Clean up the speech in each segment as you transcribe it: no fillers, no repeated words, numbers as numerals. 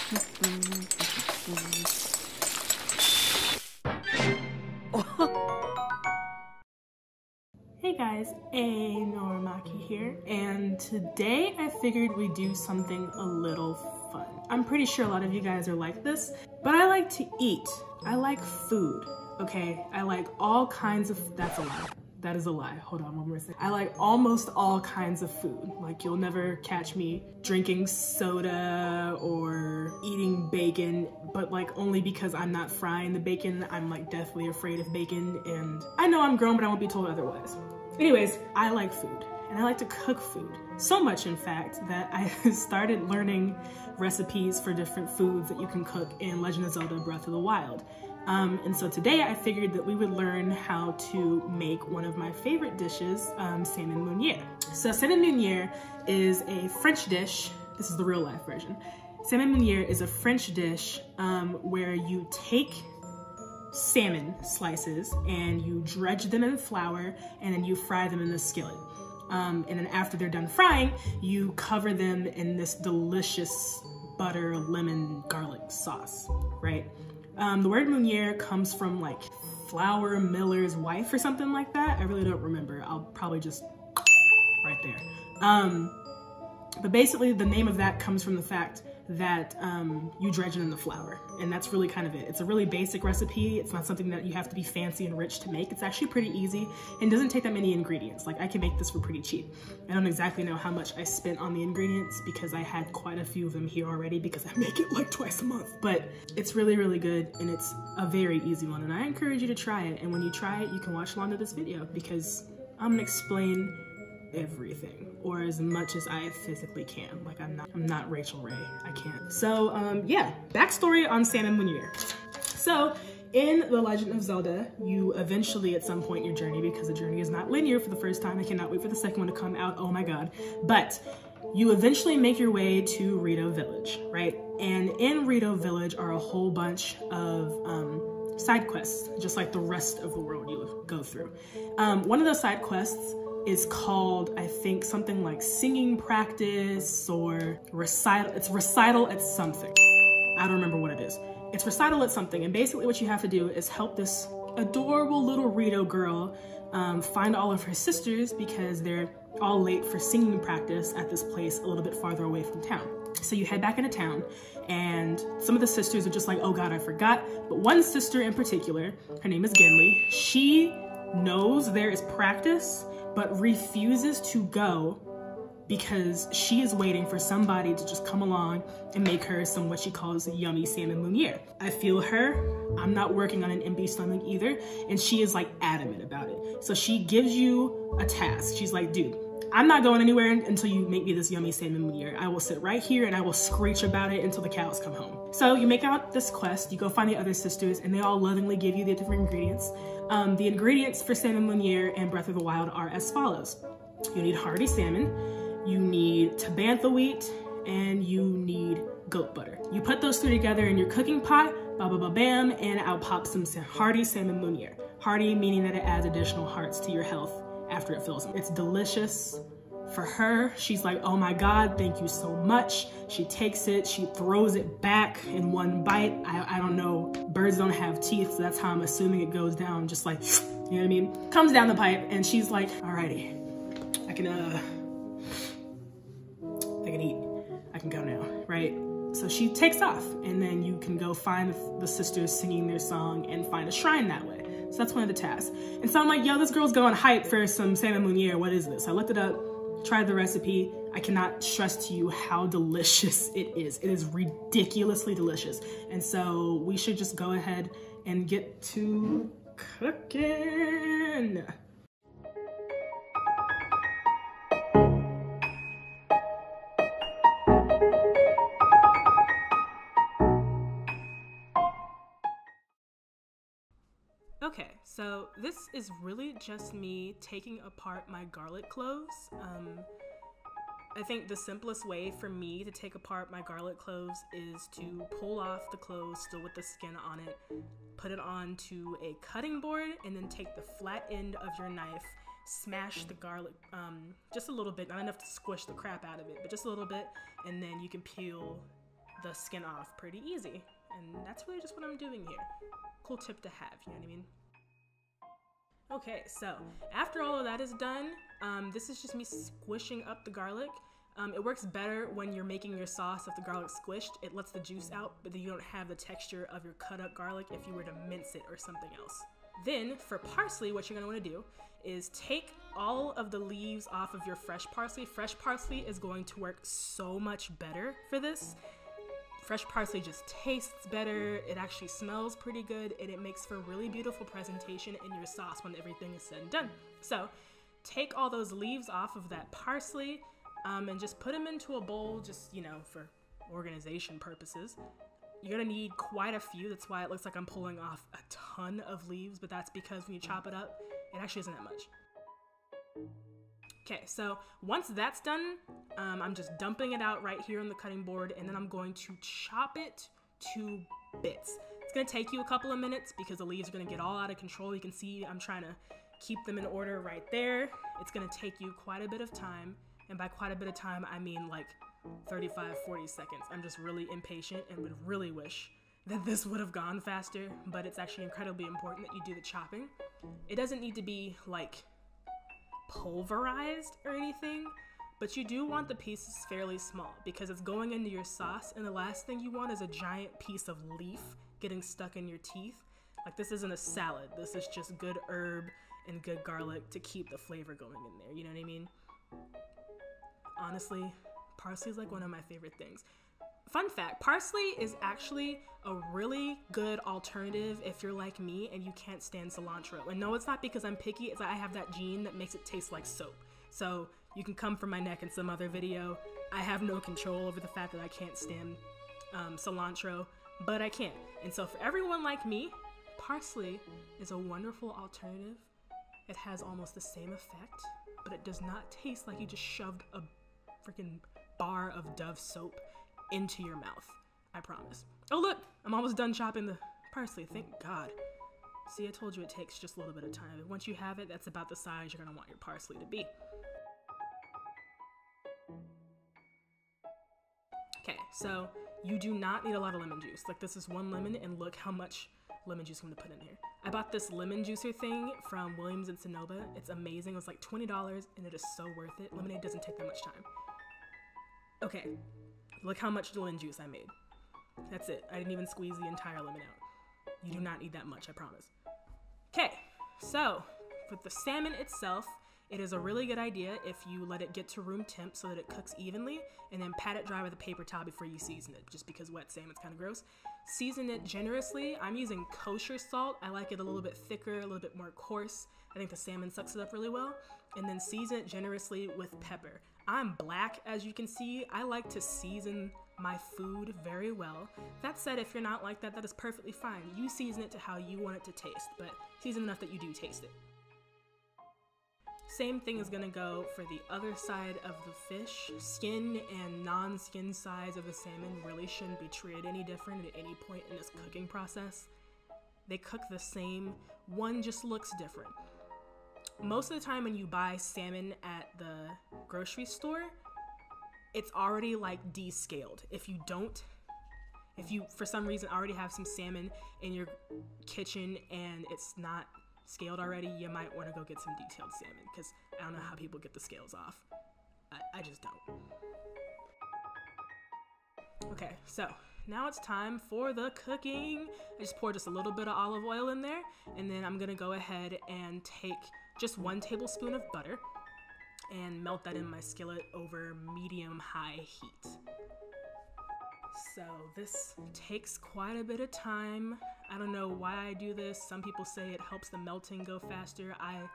Hey guys, Normaki here, and today I figured we'd do something a little fun. I'm pretty sure a lot of you guys are like this, but I like to eat. I like food, okay? I like all kinds of, that's a lie. That is a lie. Hold on one more second. I like almost all kinds of food. Like, you'll never catch me drinking soda or eating bacon, but like only because I'm not frying the bacon. I'm like deathly afraid of bacon, and I know I'm grown, but I won't be told otherwise. Anyways, I like food, and I like to cook food. So much, in fact, that I started learning recipes for different foods that you can cook in Legend of Zelda Breath of the Wild. And so today I figured that we would learn how to make one of my favorite dishes, salmon meuniere. So salmon meuniere is a French dish. This is the real life version. Salmon meuniere is a French dish where you take salmon slices and you dredge them in flour and then you fry them in the skillet. And then after they're done frying, you cover them in this delicious butter, lemon, garlic sauce, right? The word meuniere comes from like flour miller's wife or something like that. I really don't remember. I'll probably just right there. But basically the name of that comes from the fact that you dredge it in the flour, and that's really kind of it. It's a really basic recipe. It's not something that you have to be fancy and rich to make. It's actually pretty easy and doesn't take that many ingredients. Like, I can make this for pretty cheap. I don't exactly know how much I spent on the ingredients because I had quite a few of them here already because I make it like twice a month. But it's really, really good, and it's a very easy one, and I encourage you to try it. And when you try it, you can watch along to this video because I'm gonna explain everything, or as much as I physically can. Like, I'm not Rachel Ray, I can't. So yeah, backstory on salmon meuniere. So in The Legend of Zelda, you eventually at some point in your journey, because the journey is not linear for the first time, I cannot wait for the second one to come out, oh my god, but you eventually make your way to Rito Village, right? And in Rito Village are a whole bunch of side quests, just like the rest of the world you go through. One of those side quests is called, I think, something like singing practice or recital. It's recital at something. I don't remember what it is. It's recital at something, and basically what you have to do is help this adorable little Rito girl find all of her sisters because they're all late for singing practice at this place a little bit farther away from town. So you head back into town, and some of the sisters are just like, oh god, I forgot. But one sister in particular, her name is Genli, she knows there is practice, but refuses to go because she is waiting for somebody to just come along and make her some what she calls yummy salmon meuniere. I feel her. I'm not working on an empty stomach either, and she is like adamant about it. So she gives you a task. She's like, dude, I'm not going anywhere until you make me this yummy salmon meuniere. I will sit right here and I will screech about it until the cows come home. So you make out this quest, you go find the other sisters, and they all lovingly give you the different ingredients. The ingredients for salmon meuniere and Breath of the Wild are as follows. You need hearty salmon, you need tabantha wheat, and you need goat butter. You put those three together in your cooking pot, ba ba ba bam, and out pops some hearty salmon meuniere. Hearty meaning that it adds additional hearts to your health after it fills them. It's delicious. For her, she's like, oh my god, thank you so much. She takes it, she throws it back in one bite. I don't know, birds don't have teeth, so that's how I'm assuming it goes down, just like, you know what I mean? Comes down the pipe, and she's like, alrighty, I can eat, I can go now, right? So she takes off, and then you can go find the sisters singing their song and find a shrine that way. So that's one of the tasks. And so I'm like, yo, this girl's going hype for some salmon meuniere, what is this? I looked it up, tried the recipe. I cannot stress to you how delicious it is. It is ridiculously delicious. And so we should just go ahead and get to cooking. Okay, so this is really just me taking apart my garlic cloves. I think the simplest way for me to take apart my garlic cloves is to pull off the cloves still with the skin on it, put it onto a cutting board, and then take the flat end of your knife, smash the garlic just a little bit, not enough to squish the crap out of it, but just a little bit, and then you can peel the skin off pretty easy. And that's really just what I'm doing here. Cool tip to have, you know what I mean? Okay, so after all of that is done, this is just me squishing up the garlic. It works better when you're making your sauce if the garlic's squished. It lets the juice out, but then you don't have the texture of your cut up garlic if you were to mince it or something else. Then for parsley, what you're gonna wanna do is take all of the leaves off of your fresh parsley. Fresh parsley is going to work so much better for this. Fresh parsley just tastes better, it actually smells pretty good, and it makes for a really beautiful presentation in your sauce when everything is said and done. So take all those leaves off of that parsley and just put them into a bowl, just, you know, for organization purposes. You're gonna need quite a few, that's why it looks like I'm pulling off a ton of leaves, but that's because when you chop it up, it actually isn't that much. Okay, so once that's done, I'm just dumping it out right here on the cutting board, and then I'm going to chop it to bits. It's gonna take you a couple of minutes because the leaves are gonna get all out of control. You can see I'm trying to keep them in order right there. It's gonna take you quite a bit of time, and by quite a bit of time, I mean like 35, 40 seconds. I'm just really impatient and would really wish that this would have gone faster, but it's actually incredibly important that you do the chopping. It doesn't need to be like pulverized or anything, but you do want the pieces fairly small because it's going into your sauce, and the last thing you want is a giant piece of leaf getting stuck in your teeth. Like, this isn't a salad, this is just good herb and good garlic to keep the flavor going in there, you know what I mean? Honestly, parsley is like one of my favorite things. Fun fact, parsley is actually a really good alternative if you're like me and you can't stand cilantro. And no, it's not because I'm picky, it's that I have that gene that makes it taste like soap. So you can come for my neck in some other video. I have no control over the fact that I can't stand cilantro, but I can. And so for everyone like me, parsley is a wonderful alternative. It has almost the same effect, but it does not taste like you just shoved a freaking bar of Dove soap into your mouth, I promise. Oh look, I'm almost done chopping the parsley, thank God. See, I told you it takes just a little bit of time. And once you have it, that's about the size you're gonna want your parsley to be. Okay, so you do not need a lot of lemon juice. Like, this is 1 lemon, and look how much lemon juice I'm gonna put in here. I bought this lemon juicer thing from Williams and Sonoma. It's amazing, it was like $20, and it is so worth it. Lemonade doesn't take that much time. Okay, look how much lemon juice I made. That's it. I didn't even squeeze the entire lemon out. You do not need that much, I promise. Okay, so for the salmon itself, it is a really good idea if you let it get to room temp so that it cooks evenly, and then pat it dry with a paper towel before you season it, just because wet salmon's kind of gross. Season it generously. I'm using kosher salt. I like it a little bit thicker, a little bit more coarse. I think the salmon sucks it up really well. And then season it generously with pepper. I'm black, as you can see. I like to season my food very well. That said, if you're not like that, that is perfectly fine. You season it to how you want it to taste, but season enough that you do taste it. Same thing is gonna go for the other side of the fish. Skin and non-skin sides of the salmon really shouldn't be treated any different at any point in this cooking process. They cook the same, one just looks different. Most of the time when you buy salmon at the grocery store, it's already like descaled. If you for some reason already have some salmon in your kitchen and it's not scaled already, you might want to go get some detailed salmon, because I don't know how people get the scales off. I just don't. Okay, so now it's time for the cooking. I just poured just a little bit of olive oil in there, and then I'm gonna go ahead and take just 1 tablespoon of butter and melt that in my skillet over medium-high heat. So this takes quite a bit of time. I don't know why I do this. Some people say it helps the melting go faster. I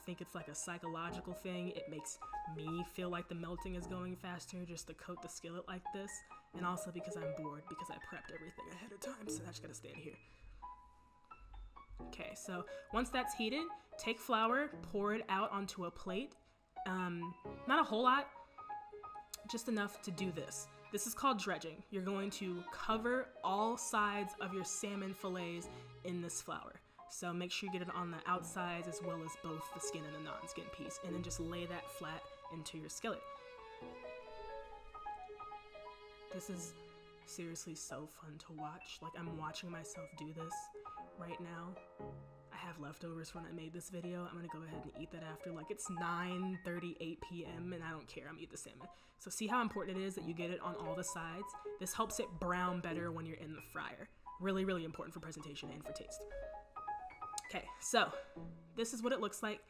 think it's like a psychological thing. It makes me feel like the melting is going faster just to coat the skillet like this. And also because I'm bored, because I prepped everything ahead of time, so I just gotta stand here. Okay, so once that's heated, take flour, pour it out onto a plate. Not a whole lot, just enough to do this. This is called dredging. You're going to cover all sides of your salmon fillets in this flour. So make sure you get it on the outsides as well as both the skin and the non-skin piece, and then just lay that flat into your skillet. This is seriously so fun to watch. Like, I'm watching myself do this right now. I have leftovers from when I made this video. I'm gonna go ahead and eat that after. Like, it's 9:38 p.m. and I don't care, I'm gonna eat the salmon. So see how important it is that you get it on all the sides? This helps it brown better when you're in the fryer. Really, really important for presentation and for taste. Okay, so this is what it looks like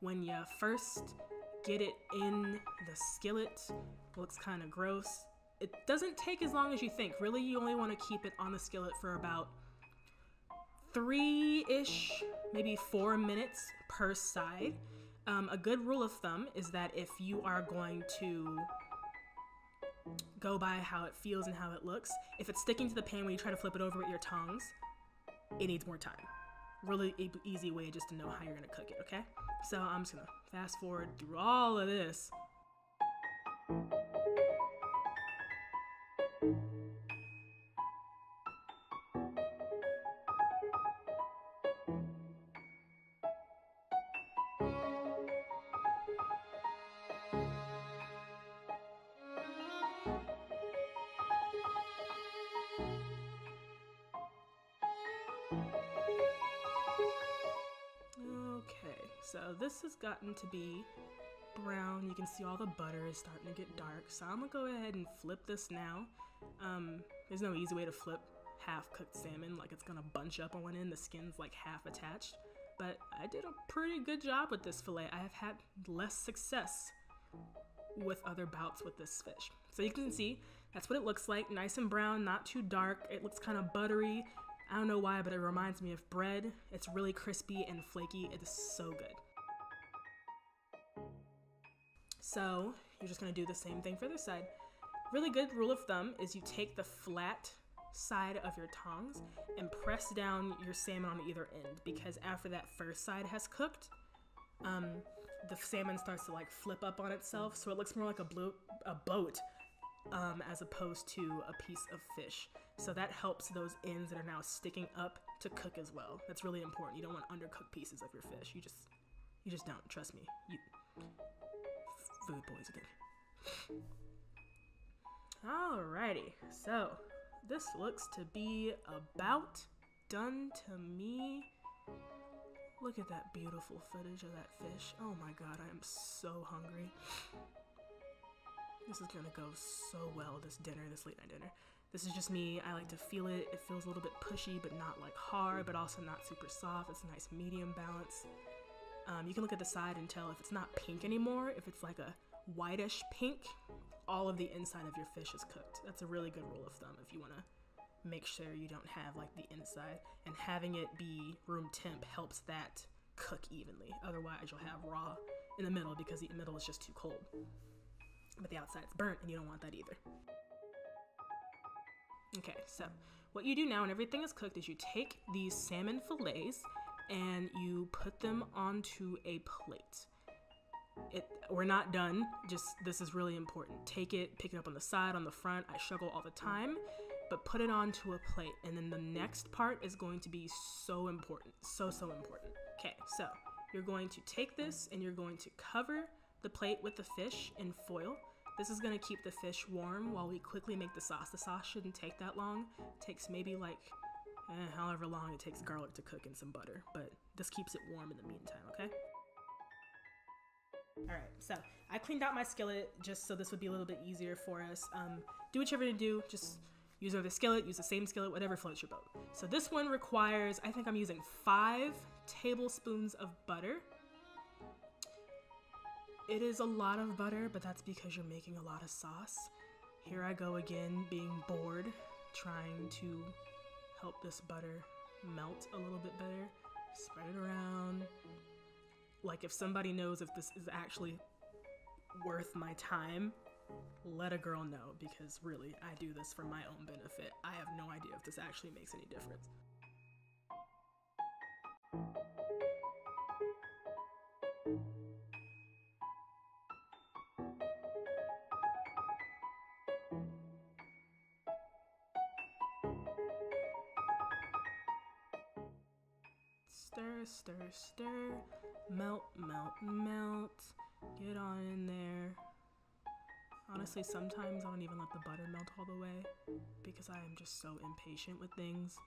when you first get it in the skillet. It looks kind of gross. It doesn't take as long as you think. Really, you only want to keep it on the skillet for about 3-ish, maybe 4 minutes per side. A good rule of thumb is that if you are going to go by how it feels and how it looks, if it's sticking to the pan when you try to flip it over with your tongs, it needs more time. Really easy way just to know how you're gonna cook it, okay? So I'm just gonna fast forward through all of this. Okay, so this has gotten to be brown. You can see all the butter is starting to get dark. So I'm gonna go ahead and flip this now. There's no easy way to flip half-cooked salmon. Like, it's gonna bunch up on one end. The skin's like half attached. But I did a pretty good job with this fillet. I have had less success with other bouts with this fish. So you can see, that's what it looks like. Nice and brown, not too dark. It looks kind of buttery. I don't know why, but it reminds me of bread. It's really crispy and flaky. It is so good. So you're just gonna do the same thing for this side. Really good rule of thumb is you take the flat side of your tongs and press down your salmon on either end, because after that first side has cooked, the salmon starts to like flip up on itself, so it looks more like a boat as opposed to a piece of fish. So that helps those ends that are now sticking up to cook as well. That's really important. You don't want undercooked pieces of your fish. You just don't. Trust me. Food poisoning. Alrighty, so this looks to be about done to me. Look at that beautiful footage of that fish. Oh my god, I am so hungry. This is gonna go so well, this dinner, this late night dinner. This is just me. I like to feel it. It feels a little bit pushy, but not like hard, but also not super soft. It's a nice medium balance. You can look at the side and tell if it's not pink anymore, if it's like a whitish pink, all of the inside of your fish is cooked. That's a really good rule of thumb if you wanna make sure you don't have like the inside, and having it be room temp helps that cook evenly. Otherwise you'll have raw in the middle because the middle is just too cold. But the outside's burnt and you don't want that either. Okay, so what you do now when everything is cooked is you take these salmon fillets and you put them onto a plate. We're not done, just this is really important. Take it, pick it up on the side, on the front. I struggle all the time, but put it onto a plate. And then the next part is going to be so important, so important. Okay, so you're going to take this and you're going to cover the plate with the fish in foil. This is gonna keep the fish warm while we quickly make the sauce. The sauce shouldn't take that long. It takes maybe like, however long it takes garlic to cook and some butter, but this keeps it warm in the meantime, okay? All right, so I cleaned out my skillet just so this would be a little bit easier for us. Do what you're gonna do, just use another skillet, use the same skillet, whatever floats your boat. So this one requires, I think I'm using 5 tablespoons of butter. It is a lot of butter, but that's because you're making a lot of sauce. Here I go again, being bored, trying to help this butter melt a little bit better. Spread it around. Like, if somebody knows if this is actually worth my time, let a girl know, because really, I do this for my own benefit. I have no idea if this actually makes any difference. Stir, stir, stir, melt, melt, melt, get on in there. Honestly, sometimes I don't even let the butter melt all the way because I am just so impatient with things.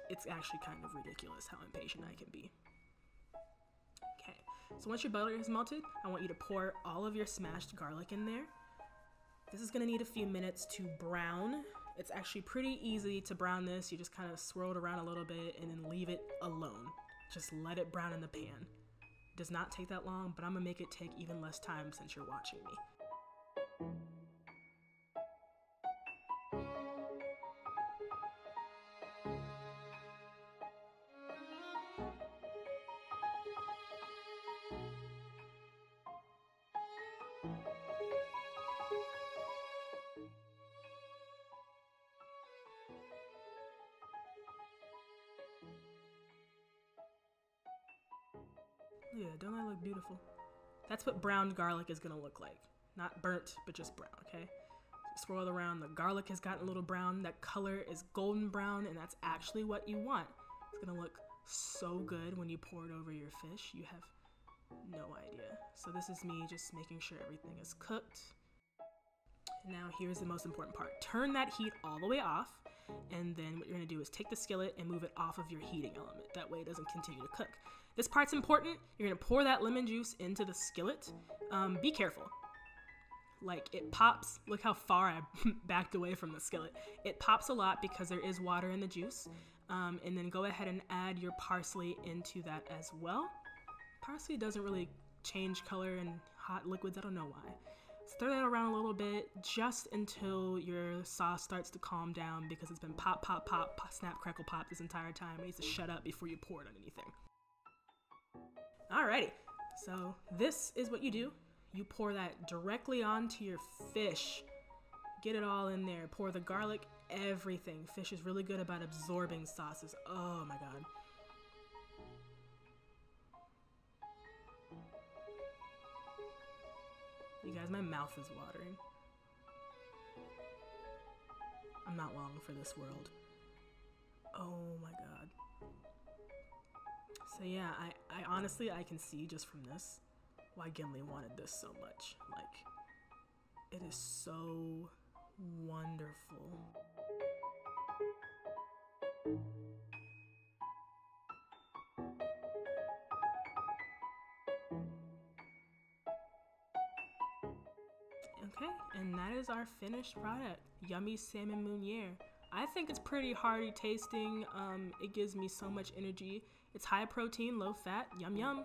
It's actually kind of ridiculous how impatient I can be. Okay, so once your butter is melted, I want you to pour all of your smashed garlic in there. This is gonna need a few minutes to brown. It's actually pretty easy to brown this. You just kind of swirl it around a little bit and then leave it alone. Just let it brown in the pan. It does not take that long, but I'm gonna make it take even less time since you're watching me. Yeah, don't that look beautiful? That's what browned garlic is gonna look like. Not burnt, but just brown, okay? So swirl it around, the garlic has gotten a little brown, that color is golden brown, and that's actually what you want. It's gonna look so good when you pour it over your fish. You have no idea. So this is me just making sure everything is cooked. Now here's the most important part. Turn that heat all the way off, and then what you're gonna do is take the skillet and move it off of your heating element. That way it doesn't continue to cook. This part's important. You're gonna pour that lemon juice into the skillet. Be careful. Like, it pops. Look how far I backed away from the skillet. It pops a lot because there is water in the juice. And then go ahead and add your parsley into that as well. Parsley doesn't really change color in hot liquids. I don't know why. Stir that around a little bit just until your sauce starts to calm down, because it's been pop, pop, pop, pop, snap, crackle, pop this entire time. It needs to shut up before you pour it on anything. Alrighty, so this is what you do. You pour that directly onto your fish. Get it all in there. Pour the garlic, everything. Fish is really good about absorbing sauces. Oh my God. You guys, my mouth is watering. I'm not long for this world. Oh my God. So yeah, I honestly, I can see just from this why Gimli wanted this so much. Like, it is so wonderful. Okay, and that is our finished product, Yummy Salmon Meuniere. I think it's pretty hearty tasting. It gives me so much energy. It's high protein, low fat, yum yum.